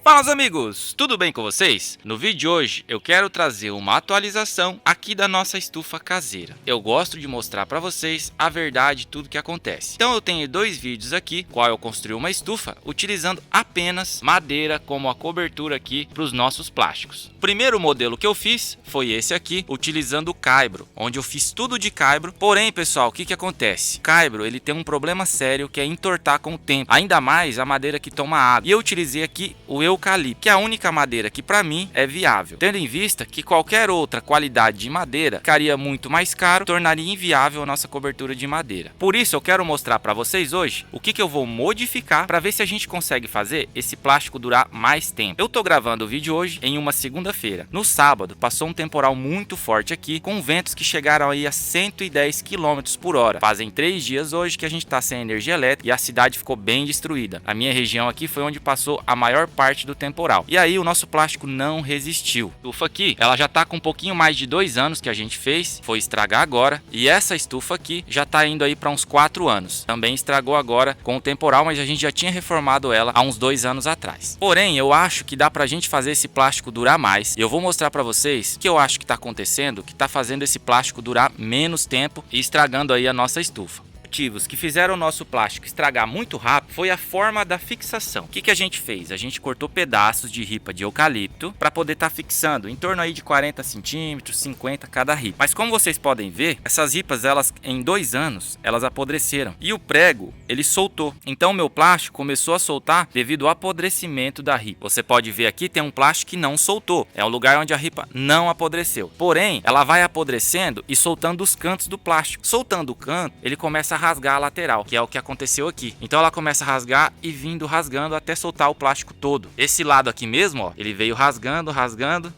Fala, meus amigos, tudo bem com vocês? No vídeo de hoje eu quero trazer uma atualização aqui da nossa estufa caseira. Eu gosto de mostrar para vocês a verdade de tudo que acontece. Então eu tenho dois vídeos aqui, qual eu construí uma estufa utilizando apenas madeira como a cobertura aqui para os nossos plásticos. O primeiro modelo que eu fiz foi esse aqui, utilizando o caibro, onde eu fiz tudo de caibro. Porém, pessoal, o que acontece? O caibro ele tem um problema sério que é entortar com o tempo, ainda mais a madeira que toma água. E eu utilizei aqui o eucalipto, que é a única madeira que para mim é viável, tendo em vista que qualquer outra qualidade de madeira ficaria muito mais caro, tornaria inviável a nossa cobertura de madeira. Por isso eu quero mostrar para vocês hoje o que eu vou modificar para ver se a gente consegue fazer esse plástico durar mais tempo. Eu tô gravando o vídeo hoje em uma segunda-feira. No sábado passou um temporal muito forte aqui, com ventos que chegaram aí a 110 km por hora. Fazem 3 dias hoje que a gente tá sem energia elétrica e a cidade ficou bem destruída. A minha região aqui foi onde passou a maior parte do temporal. E aí o nosso plástico não resistiu. A estufa aqui, ela já tá com um pouquinho mais de 2 anos que a gente fez, foi estragar agora. E essa estufa aqui já tá indo aí para uns 4 anos. Também estragou agora com o temporal, mas a gente já tinha reformado ela há uns 2 anos atrás. Porém, eu acho que dá pra gente fazer esse plástico durar mais. E eu vou mostrar pra vocês o que eu acho que tá acontecendo, que tá fazendo esse plástico durar menos tempo e estragando aí a nossa estufa. Motivos que fizeram o nosso plástico estragar muito rápido foi a forma da fixação. O que a gente fez? A gente cortou pedaços de ripa de eucalipto para poder estar fixando em torno aí de 40 centímetros, 50 cada ripa. Mas como vocês podem ver, essas ripas, elas em 2 anos, elas apodreceram e o prego ele soltou. Então o meu plástico começou a soltar devido ao apodrecimento da ripa. Você pode ver aqui, tem um plástico que não soltou. É um lugar onde a ripa não apodreceu. Porém, ela vai apodrecendo e soltando os cantos do plástico. Soltando o canto, ele começa a rasgar a lateral, que é o que aconteceu aqui. Então ela começa a rasgar e vindo rasgando até soltar o plástico todo. Esse lado aqui mesmo, ó, ele veio rasgando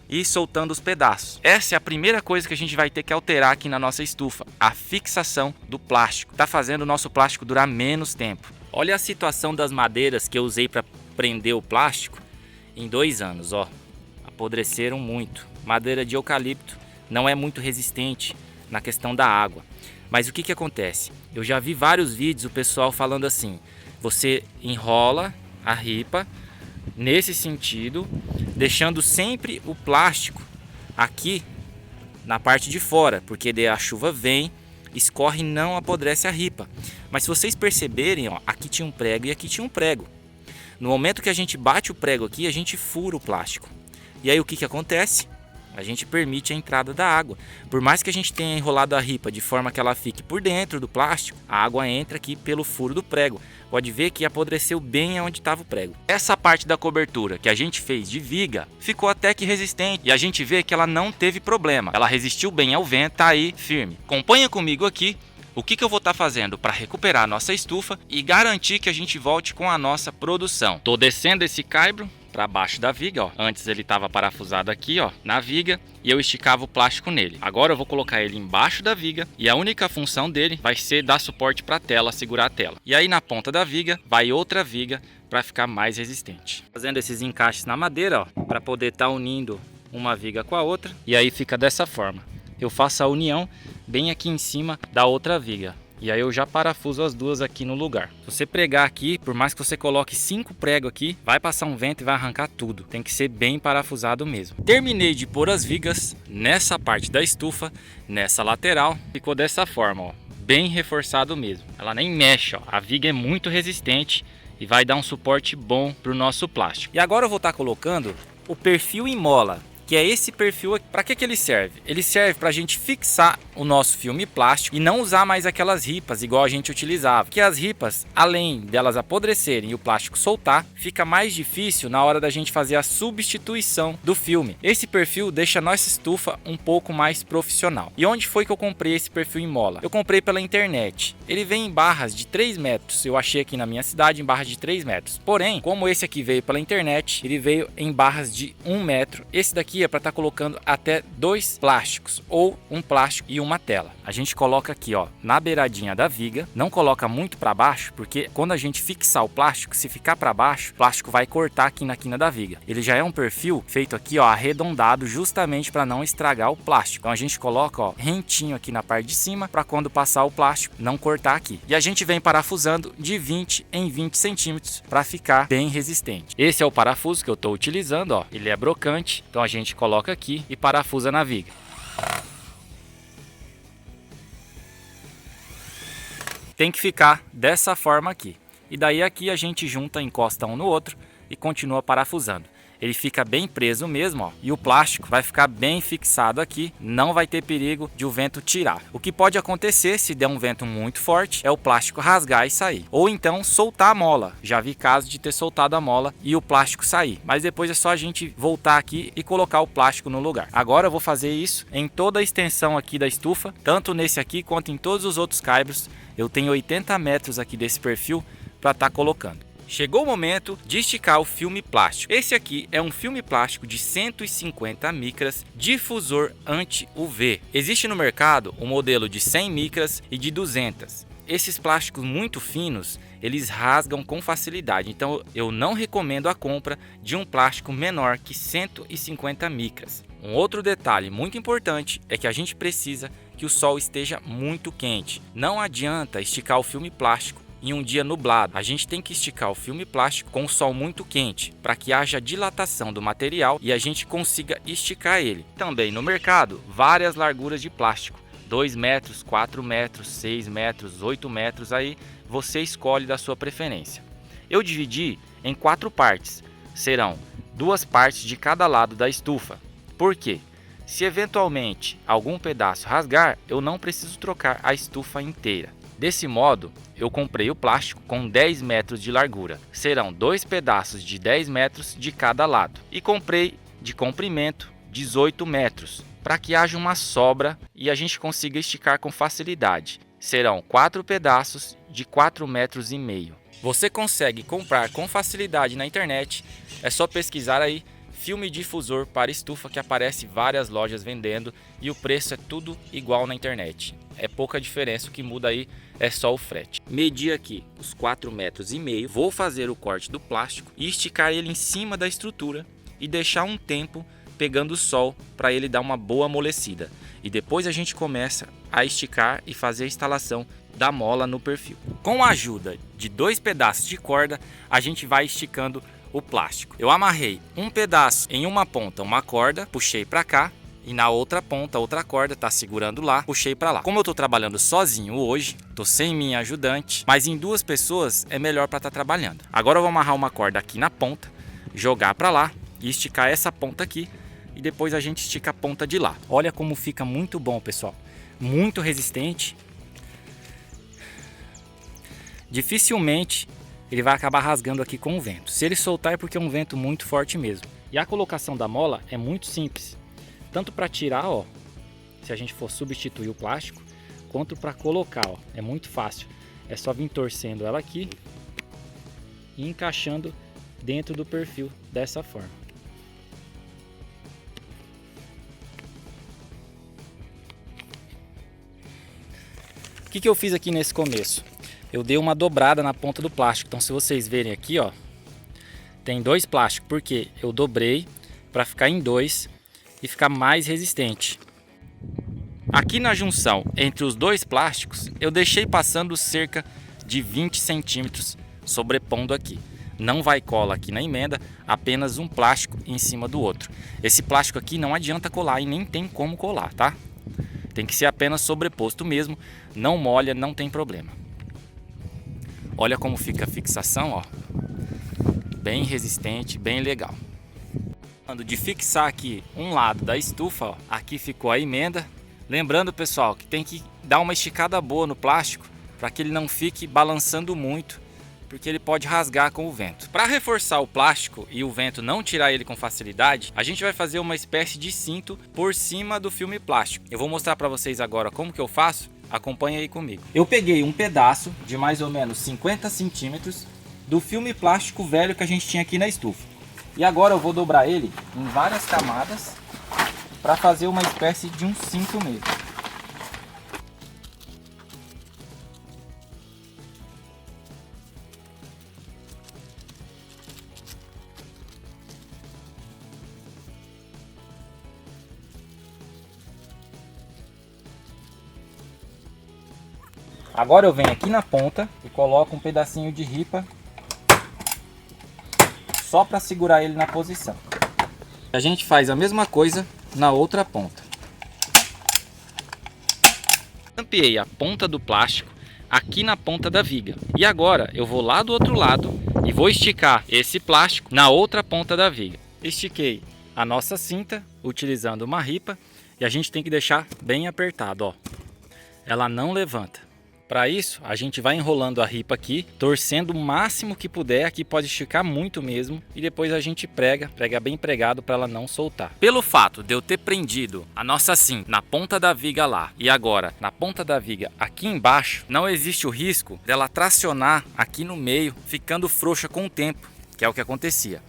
e soltando os pedaços. Essa é a primeira coisa que a gente vai ter que alterar aqui na nossa estufa, a fixação do plástico. Tá fazendo o nosso plástico durar menos tempo. Olha a situação das madeiras que eu usei para prender o plástico em 2 anos, ó. Apodreceram muito. Madeira de eucalipto não é muito resistente na questão da água. Mas o que acontece? Eu já vi vários vídeos o pessoal falando assim: você enrola a ripa nesse sentido, deixando sempre o plástico aqui na parte de fora, porque daí a chuva vem, escorre e não apodrece a ripa. Mas se vocês perceberem, ó, aqui tinha um prego e aqui tinha um prego. No momento que a gente bate o prego aqui, a gente fura o plástico. E aí o que acontece? A gente permite a entrada da água. Por mais que a gente tenha enrolado a ripa de forma que ela fique por dentro do plástico, a água entra aqui pelo furo do prego. Pode ver que apodreceu bem onde estava o prego. Essa parte da cobertura que a gente fez de viga ficou até que resistente. E a gente vê que ela não teve problema. Ela resistiu bem ao vento, tá aí firme. Acompanha comigo aqui o que eu vou estar fazendo para recuperar a nossa estufa e garantir que a gente volte com a nossa produção. Tô descendo esse caibro para baixo da viga, ó. Antes ele estava parafusado aqui, ó, na viga, e eu esticava o plástico nele. Agora eu vou colocar ele embaixo da viga e a única função dele vai ser dar suporte para a tela, segurar a tela. E aí na ponta da viga vai outra viga para ficar mais resistente. Fazendo esses encaixes na madeira, ó, para poder estar unindo uma viga com a outra, e aí fica dessa forma. Eu faço a união bem aqui em cima da outra viga. E aí eu já parafuso as duas aqui no lugar. Se você pregar aqui, por mais que você coloque 5 pregos aqui, vai passar um vento e vai arrancar tudo. Tem que ser bem parafusado mesmo. Terminei de pôr as vigas nessa parte da estufa, nessa lateral. Ficou dessa forma, ó, bem reforçado mesmo. Ela nem mexe, ó. A viga é muito resistente e vai dar um suporte bom para o nosso plástico. E agora eu vou estar colocando o perfil em mola, que é esse perfil aqui. Para que ele serve? Ele serve para a gente fixar o nosso filme plástico e não usar mais aquelas ripas igual a gente utilizava. Porque as ripas, além delas apodrecerem e o plástico soltar, fica mais difícil na hora da gente fazer a substituição do filme. Esse perfil deixa a nossa estufa um pouco mais profissional. E onde foi que eu comprei esse perfil em mola? Eu comprei pela internet. Ele vem em barras de 3 metros. Eu achei aqui na minha cidade em barras de 3 metros. Porém, como esse aqui veio pela internet, ele veio em barras de 1 metro. Esse daqui aqui é para estar colocando até 2 plásticos ou um plástico e uma tela. A gente coloca aqui, ó, na beiradinha da viga, não coloca muito para baixo, porque quando a gente fixar o plástico, se ficar para baixo, o plástico vai cortar aqui na quina da viga. Ele já é um perfil feito aqui, ó, arredondado, justamente para não estragar o plástico. Então a gente coloca, ó, rentinho aqui na parte de cima para quando passar o plástico não cortar aqui. E a gente vem parafusando de 20 em 20 centímetros para ficar bem resistente. Esse é o parafuso que eu estou utilizando, ó. Ele é brocante, então a gente coloca aqui e parafusa na viga. Tem que ficar dessa forma aqui. E daí aqui a gente junta, encosta um no outro e continua parafusando. Ele fica bem preso mesmo, ó, e o plástico vai ficar bem fixado aqui, não vai ter perigo de o vento tirar. O que pode acontecer se der um vento muito forte é o plástico rasgar e sair, ou então soltar a mola. Já vi casos de ter soltado a mola e o plástico sair, mas depois é só a gente voltar aqui e colocar o plástico no lugar. Agora eu vou fazer isso em toda a extensão aqui da estufa, tanto nesse aqui quanto em todos os outros caibros. Eu tenho 80 metros aqui desse perfil para estar colocando. Chegou o momento de esticar o filme plástico. Esse aqui é um filme plástico de 150 micras difusor anti-UV. Existe no mercado um modelo de 100 micras e de 200. Esses plásticos muito finos, eles rasgam com facilidade, então eu não recomendo a compra de um plástico menor que 150 micras. Um outro detalhe muito importante é que a gente precisa que o sol esteja muito quente. Não adianta esticar o filme plástico em um dia nublado. A gente tem que esticar o filme plástico com o sol muito quente para que haja dilatação do material e a gente consiga esticar ele. Também no mercado, várias larguras de plástico, 2 metros, 4 metros, 6 metros, 8 metros, aí você escolhe da sua preferência. Eu dividi em 4 partes, serão 2 partes de cada lado da estufa. Por quê? Se eventualmente algum pedaço rasgar, eu não preciso trocar a estufa inteira. Desse modo, eu comprei o plástico com 10 metros de largura. Serão 2 pedaços de 10 metros de cada lado. E comprei de comprimento 18 metros, para que haja uma sobra e a gente consiga esticar com facilidade. Serão 4 pedaços de 4,5 metros. Você consegue comprar com facilidade na internet, é só pesquisar aí filme difusor para estufa, que aparece várias lojas vendendo e o preço é tudo igual na internet. É pouca diferença, o que muda aí é só o frete. Medi aqui os 4,5 metros, vou fazer o corte do plástico e esticar ele em cima da estrutura e deixar um tempo pegando o sol para ele dar uma boa amolecida. E depois a gente começa a esticar e fazer a instalação da mola no perfil. Com a ajuda de 2 pedaços de corda, a gente vai esticando o plástico. Eu amarrei um pedaço em uma ponta, uma corda, puxei para cá, e na outra ponta, outra corda tá segurando lá, puxei para lá. Como eu tô trabalhando sozinho hoje, tô sem minha ajudante, mas em 2 pessoas é melhor para estar trabalhando. Agora eu vou amarrar uma corda aqui na ponta, jogar para lá e esticar essa ponta aqui, e depois a gente estica a ponta de lá. Olha como fica muito bom, pessoal. Muito resistente. Dificilmente ele vai acabar rasgando aqui com o vento. Se ele soltar é porque é um vento muito forte mesmo. E a colocação da mola é muito simples. Tanto para tirar, ó, se a gente for substituir o plástico, quanto para colocar, ó. É muito fácil. É só vir torcendo ela aqui e encaixando dentro do perfil dessa forma. O que eu fiz aqui nesse começo? Eu dei uma dobrada na ponta do plástico. Então, se vocês verem aqui, ó, tem 2 plásticos, porque eu dobrei para ficar em 2 e ficar mais resistente. Aqui na junção entre os 2 plásticos, eu deixei passando cerca de 20 centímetros sobrepondo aqui. Não vai cola aqui na emenda, apenas um plástico em cima do outro. Esse plástico aqui não adianta colar e nem tem como colar, tá? Tem que ser apenas sobreposto mesmo, não molha, não tem problema. Olha como fica a fixação, ó. Bem resistente, bem legal. De fixar aqui um lado da estufa, ó, aqui ficou a emenda. Lembrando, pessoal, que tem que dar uma esticada boa no plástico para que ele não fique balançando muito, porque ele pode rasgar com o vento. Para reforçar o plástico e o vento não tirar ele com facilidade, a gente vai fazer uma espécie de cinto por cima do filme plástico. Eu vou mostrar para vocês agora como que eu faço. Acompanhe aí comigo. Eu peguei um pedaço de mais ou menos 50 centímetros do filme plástico velho que a gente tinha aqui na estufa. E agora eu vou dobrar ele em várias camadas para fazer uma espécie de um cinto mesmo. Agora eu venho aqui na ponta e coloco um pedacinho de ripa só para segurar ele na posição. A gente faz a mesma coisa na outra ponta. Tampiei a ponta do plástico aqui na ponta da viga. E agora eu vou lá do outro lado e vou esticar esse plástico na outra ponta da viga. Estiquei a nossa cinta utilizando uma ripa e a gente tem que deixar bem apertado, ó. Ela não levanta. Para isso, a gente vai enrolando a ripa aqui, torcendo o máximo que puder. Aqui pode esticar muito mesmo. E depois a gente prega bem pregado para ela não soltar. Pelo fato de eu ter prendido a nossa cinta na ponta da viga lá e agora na ponta da viga aqui embaixo, não existe o risco dela tracionar aqui no meio, ficando frouxa com o tempo, que é o que acontecia.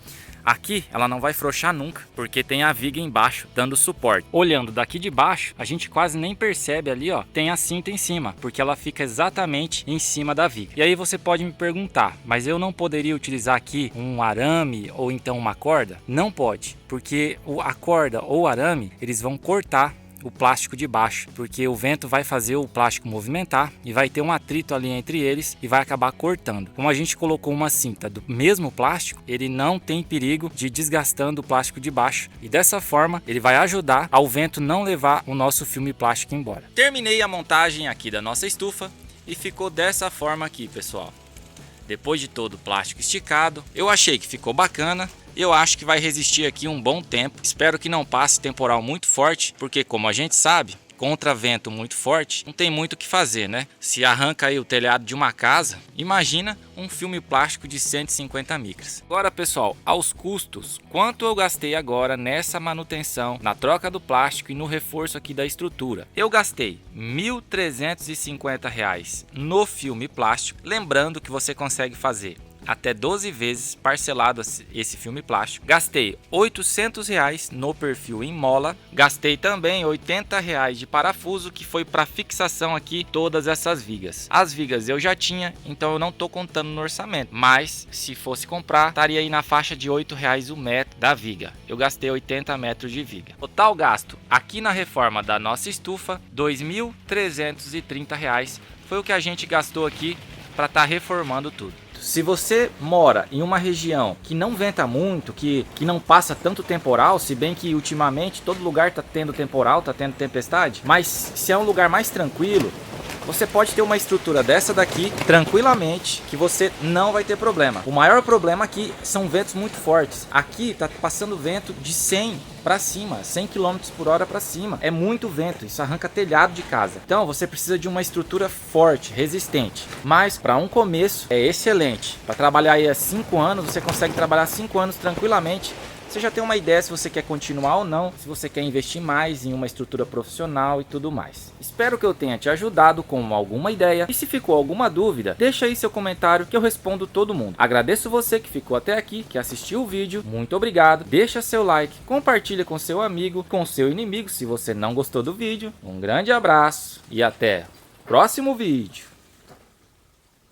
Aqui ela não vai frouxar nunca, porque tem a viga embaixo dando suporte. Olhando daqui de baixo, a gente quase nem percebe ali, ó, tem a cinta em cima, porque ela fica exatamente em cima da viga. E aí você pode me perguntar, mas eu não poderia utilizar aqui um arame ou então uma corda? Não pode, porque a corda ou o arame, eles vão cortar o plástico de baixo, porque o vento vai fazer o plástico movimentar e vai ter um atrito ali entre eles e vai acabar cortando. Como a gente colocou uma cinta do mesmo plástico, ele não tem perigo de desgastando o plástico de baixo e dessa forma ele vai ajudar ao vento não levar o nosso filme plástico embora. Terminei a montagem aqui da nossa estufa e ficou dessa forma aqui, pessoal. Depois de todo o plástico esticado, eu achei que ficou bacana. Eu acho que vai resistir aqui um bom tempo. Espero que não passe temporal muito forte, porque como a gente sabe, contra vento muito forte, não tem muito o que fazer, né? Se arranca aí o telhado de uma casa, imagina um filme plástico de 150 micras. Agora, pessoal, aos custos, quanto eu gastei agora nessa manutenção, na troca do plástico e no reforço aqui da estrutura? Eu gastei R$ 1.350 no filme plástico, lembrando que você consegue fazer até 12 vezes parcelado esse filme plástico. Gastei R$ 800 no perfil em mola. Gastei também R$ 80 de parafuso, que foi para fixação aqui todas essas vigas. As vigas eu já tinha, então eu não estou contando no orçamento, mas se fosse comprar, estaria aí na faixa de R$ 8 o metro da viga. Eu gastei 80 metros de viga. Total gasto aqui na reforma da nossa estufa, R$ 2.330 foi o que a gente gastou aqui para estar reformando tudo. Se você mora em uma região que não venta muito, que não passa tanto temporal, se bem que ultimamente todo lugar está tendo temporal, está tendo tempestade, mas se é um lugar mais tranquilo, você pode ter uma estrutura dessa daqui tranquilamente, que você não vai ter problema. O maior problema aqui são ventos muito fortes. Aqui está passando vento de 100 para cima, 100 km por hora para cima. É muito vento, isso arranca telhado de casa. Então você precisa de uma estrutura forte, resistente. Mas para um começo é excelente. Para trabalhar aí há 5 anos, você consegue trabalhar 5 anos tranquilamente. Você já tem uma ideia se você quer continuar ou não, se você quer investir mais em uma estrutura profissional e tudo mais. Espero que eu tenha te ajudado com alguma ideia, e se ficou alguma dúvida, deixa aí seu comentário que eu respondo todo mundo. Agradeço você que ficou até aqui, que assistiu o vídeo, muito obrigado, deixa seu like, compartilha com seu amigo, com seu inimigo se você não gostou do vídeo. Um grande abraço e até o próximo vídeo.